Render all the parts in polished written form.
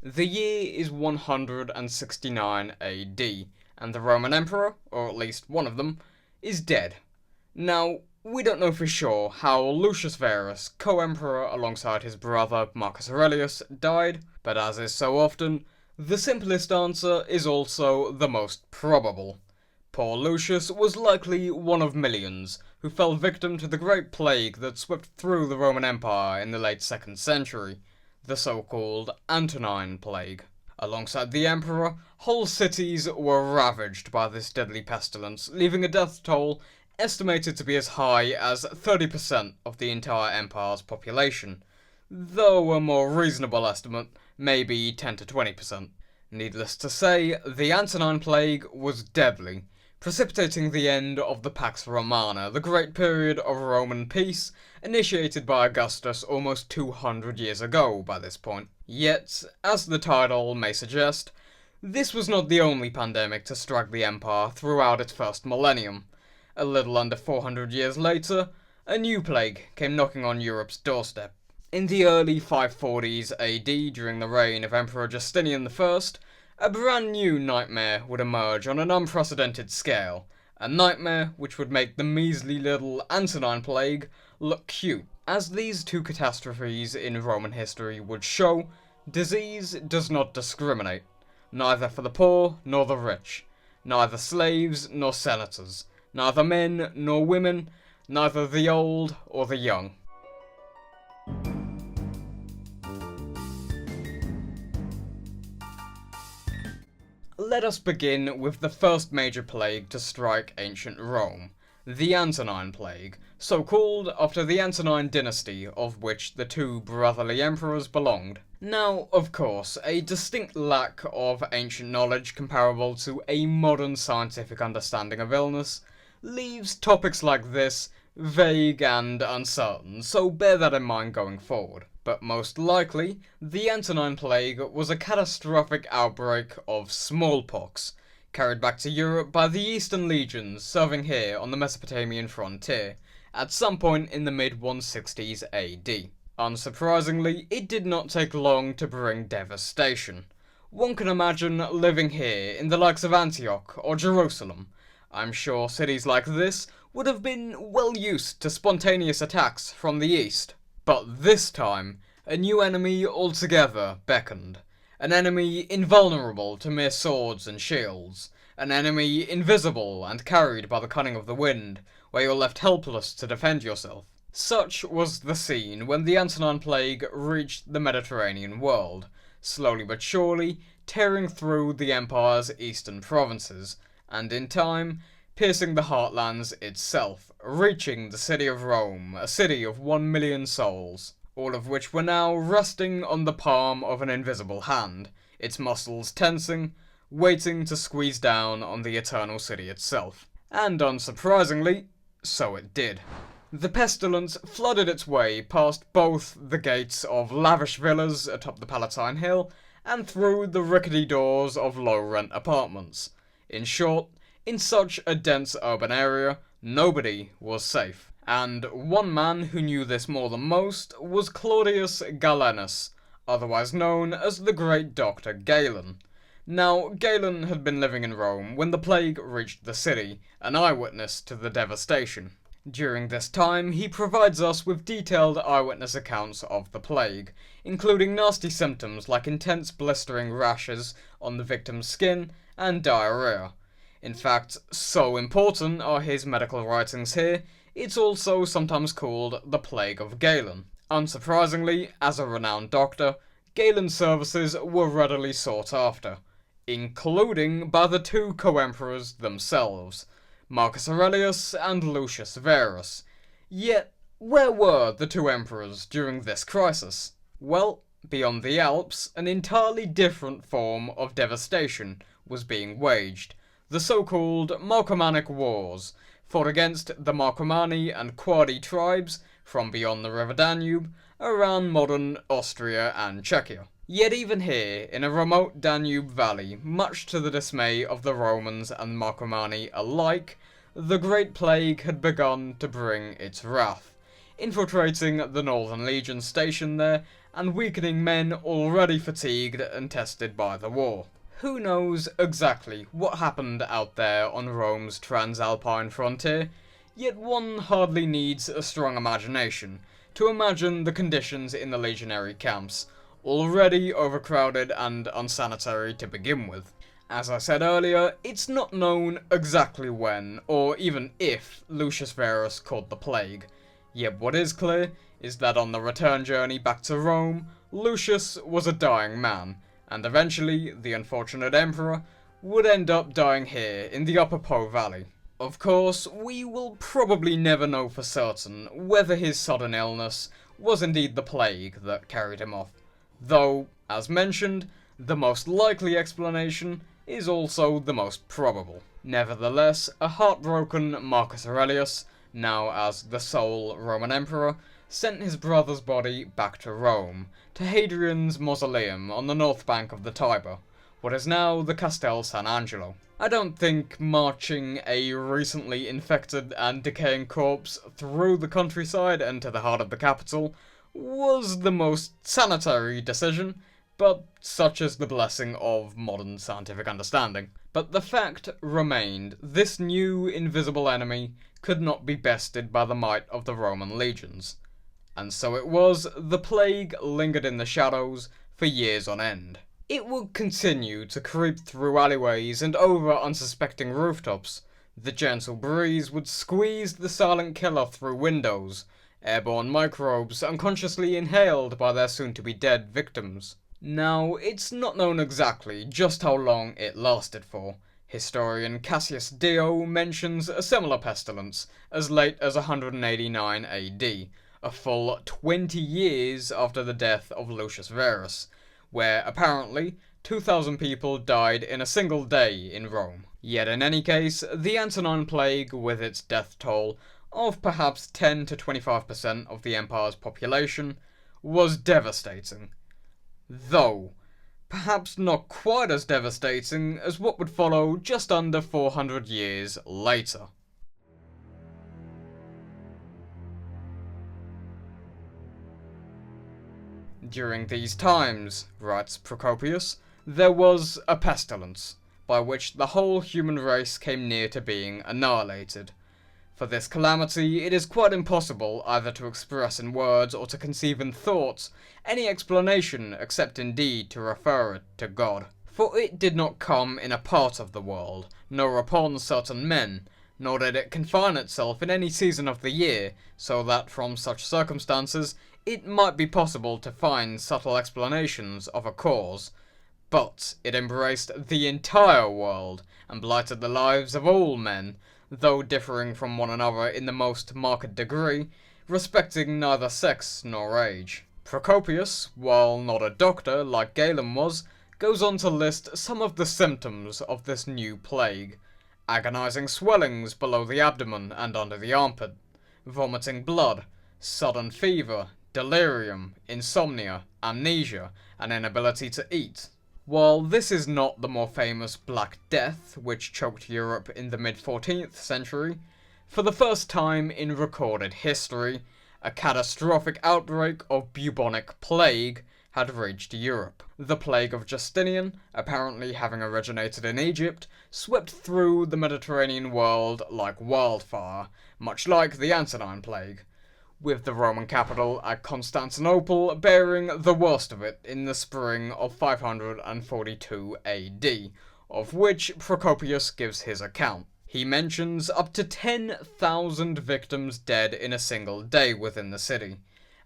The year is 169 AD, and the Roman Emperor, or at least one of them, is dead. Now, we don't know for sure how Lucius Verus, co-emperor alongside his brother Marcus Aurelius, died, but as is so often, the simplest answer is also the most probable. Poor Lucius was likely one of millions who fell victim to the Great Plague that swept through the Roman Empire in the late 2nd century, the so-called Antonine Plague. Alongside the emperor, whole cities were ravaged by this deadly pestilence, leaving a death toll estimated to be as high as 30% of the entire empire's population, though a more reasonable estimate may be 10 to 20%. Needless to say, the Antonine Plague was deadly, precipitating the end of the Pax Romana, the great period of Roman peace initiated by Augustus almost 200 years ago by this point. Yet, as the title may suggest, this was not the only pandemic to strike the empire throughout its first millennium. A little under 400 years later, a new plague came knocking on Europe's doorstep. In the early 540s AD, during the reign of Emperor Justinian I, a brand new nightmare would emerge on an unprecedented scale, a nightmare which would make the measly little Antonine Plague look cute. As these two catastrophes in Roman history would show, disease does not discriminate, neither for the poor nor the rich, neither slaves nor senators, neither men nor women, neither the old or the young. Let us begin with the first major plague to strike ancient Rome, the Antonine Plague, so called after the Antonine dynasty of which the two brotherly emperors belonged. Now, of course, a distinct lack of ancient knowledge comparable to a modern scientific understanding of illness leaves topics like this vague and uncertain, so bear that in mind going forward. But most likely, the Antonine Plague was a catastrophic outbreak of smallpox, carried back to Europe by the Eastern legions serving here on the Mesopotamian frontier, at some point in the mid-160s AD. Unsurprisingly, it did not take long to bring devastation. One can imagine living here in the likes of Antioch or Jerusalem. I'm sure cities like this would have been well used to spontaneous attacks from the east. But this time, a new enemy altogether beckoned. An enemy invulnerable to mere swords and shields. An enemy invisible and carried by the cunning of the wind, where you're left helpless to defend yourself. Such was the scene when the Antonine Plague reached the Mediterranean world, slowly but surely tearing through the empire's eastern provinces, and in time, piercing the heartlands itself, reaching the city of Rome, a city of 1 million souls, all of which were now resting on the palm of an invisible hand, its muscles tensing, waiting to squeeze down on the eternal city itself. And unsurprisingly, so it did. The pestilence flooded its way past both the gates of lavish villas atop the Palatine Hill and through the rickety doors of low-rent apartments. In short, in such a dense urban area, nobody was safe. And one man who knew this more than most was Claudius Galenus, otherwise known as the Great Doctor Galen. Now, Galen had been living in Rome when the plague reached the city, an eyewitness to the devastation. During this time, he provides us with detailed eyewitness accounts of the plague, including nasty symptoms like intense blistering rashes on the victim's skin and diarrhea. In fact, so important are his medical writings here, it's also sometimes called the Plague of Galen. Unsurprisingly, as a renowned doctor, Galen's services were readily sought after, including by the two co-emperors themselves, Marcus Aurelius and Lucius Verus. Yet, where were the two emperors during this crisis? Well, beyond the Alps, an entirely different form of devastation was being waged. The so-called Marcomannic Wars, fought against the Marcomanni and Quadi tribes from beyond the River Danube, around modern Austria and Czechia. Yet even here, in a remote Danube valley, much to the dismay of the Romans and Marcomanni alike, the Great Plague had begun to bring its wrath. infiltrating the Northern Legion stationed there and weakening men already fatigued and tested by the war. Who knows exactly what happened out there on Rome's transalpine frontier, yet one hardly needs a strong imagination to imagine the conditions in the legionary camps, already overcrowded and unsanitary to begin with. As I said earlier, it's not known exactly when, or even if, Lucius Verus caught the plague. Yet what is clear is that on the return journey back to Rome, Lucius was a dying man, and eventually the unfortunate emperor would end up dying here in the Upper Po Valley. Of course, we will probably never know for certain whether his sudden illness was indeed the plague that carried him off, though, as mentioned, the most likely explanation is also the most probable. Nevertheless, a heartbroken Marcus Aurelius, now as the sole Roman emperor, sent his brother's body back to Rome, to Hadrian's mausoleum on the north bank of the Tiber, what is now the Castel San Angelo. I don't think marching a recently infected and decaying corpse through the countryside and to the heart of the capital was the most sanitary decision, but such is the blessing of modern scientific understanding. But the fact remained, this new invisible enemy could not be bested by the might of the Roman legions. And so it was, the plague lingered in the shadows for years on end. It would continue to creep through alleyways and over unsuspecting rooftops. The gentle breeze would squeeze the silent killer through windows, airborne microbes unconsciously inhaled by their soon-to-be-dead victims. Now, it's not known exactly just how long it lasted for. Historian Cassius Dio mentions a similar pestilence as late as 189 AD, a full 20 years after the death of Lucius Verus, where apparently 2,000 people died in a single day in Rome. Yet in any case, the Antonine Plague, with its death toll of perhaps 10 to 25% of the empire's population, was devastating. Though, perhaps not quite as devastating as what would follow just under 400 years later. During these times, writes Procopius, there was a pestilence, by which the whole human race came near to being annihilated. For this calamity, it is quite impossible either to express in words or to conceive in thoughts any explanation except indeed to refer it to God. For it did not come in a part of the world, nor upon certain men, nor did it confine itself in any season of the year, so that from such circumstances it might be possible to find subtle explanations of a cause. But it embraced the entire world, and blighted the lives of all men, though differing from one another in the most marked degree, respecting neither sex nor age. Procopius, while not a doctor like Galen was, goes on to list some of the symptoms of this new plague: agonizing swellings below the abdomen and under the armpit, vomiting blood, sudden fever, delirium, insomnia, amnesia, and inability to eat. While this is not the more famous Black Death, which choked Europe in the mid-14th century, for the first time in recorded history, a catastrophic outbreak of bubonic plague had reached Europe. The Plague of Justinian, apparently having originated in Egypt, swept through the Mediterranean world like wildfire, much like the Antonine Plague, with the Roman capital at Constantinople bearing the worst of it in the spring of 542 AD, of which Procopius gives his account. He mentions up to 10,000 victims dead in a single day within the city,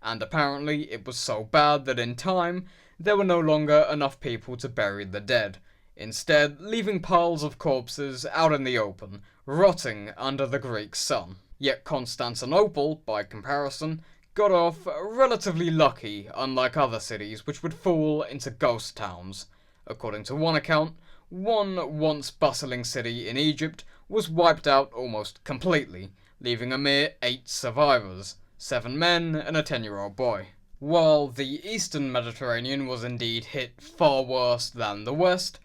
and apparently it was so bad that in time there were no longer enough people to bury the dead, instead leaving piles of corpses out in the open, rotting under the Greek sun. Yet Constantinople, by comparison, got off relatively lucky, unlike other cities which would fall into ghost towns. According to one account, one once bustling city in Egypt was wiped out almost completely, leaving a mere 8 survivors, 7 men and a 10-year-old boy. While the eastern Mediterranean was indeed hit far worse than the west,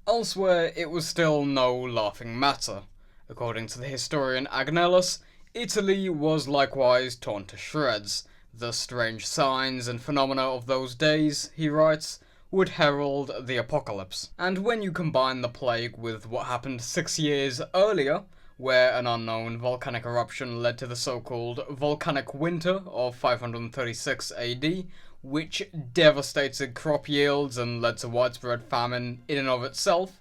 elsewhere it was still no laughing matter. According to the historian Agnellus, Italy was likewise torn to shreds. The strange signs and phenomena of those days, he writes, would herald the apocalypse. And when you combine the plague with what happened 6 years earlier, where an unknown volcanic eruption led to the so-called volcanic winter of 536 AD, which devastated crop yields and led to widespread famine in and of itself,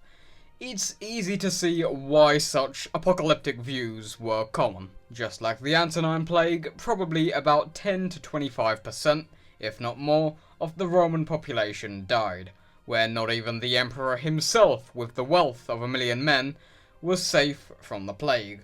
it's easy to see why such apocalyptic views were common. Just like the Antonine Plague, probably about 10 to 25%, if not more, of the Roman population died, where not even the emperor himself, with the wealth of 1 million men, was safe from the plague.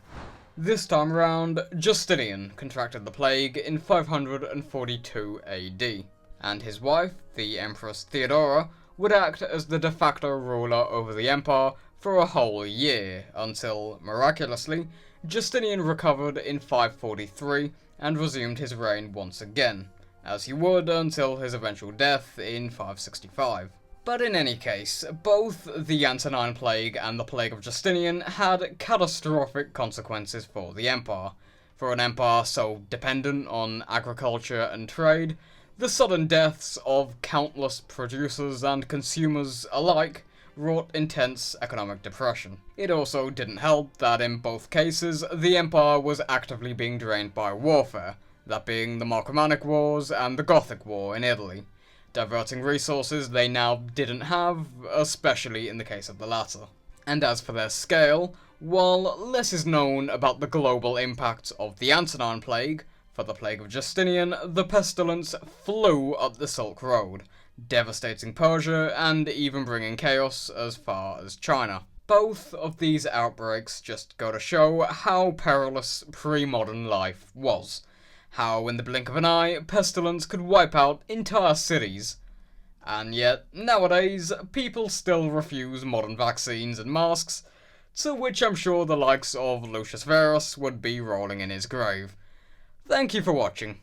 This time around, Justinian contracted the plague in 542 AD, and his wife, the Empress Theodora, would act as the de facto ruler over the empire for a whole year, until, miraculously, Justinian recovered in 543 and resumed his reign once again, as he would until his eventual death in 565. But in any case, both the Antonine Plague and the Plague of Justinian had catastrophic consequences for the empire. For an empire so dependent on agriculture and trade, the sudden deaths of countless producers and consumers alike wrought intense economic depression. It also didn't help that in both cases, the empire was actively being drained by warfare, that being the Marcomannic Wars and the Gothic War in Italy, diverting resources they now didn't have, especially in the case of the latter. And as for their scale, while less is known about the global impact of the Antonine Plague, for the Plague of Justinian, the pestilence flew up the Silk Road, devastating Persia and even bringing chaos as far as China. Both of these outbreaks just go to show how perilous pre-modern life was. How in the blink of an eye, pestilence could wipe out entire cities. And yet, nowadays, people still refuse modern vaccines and masks, to which I'm sure the likes of Lucius Verus would be rolling in his grave. Thank you for watching.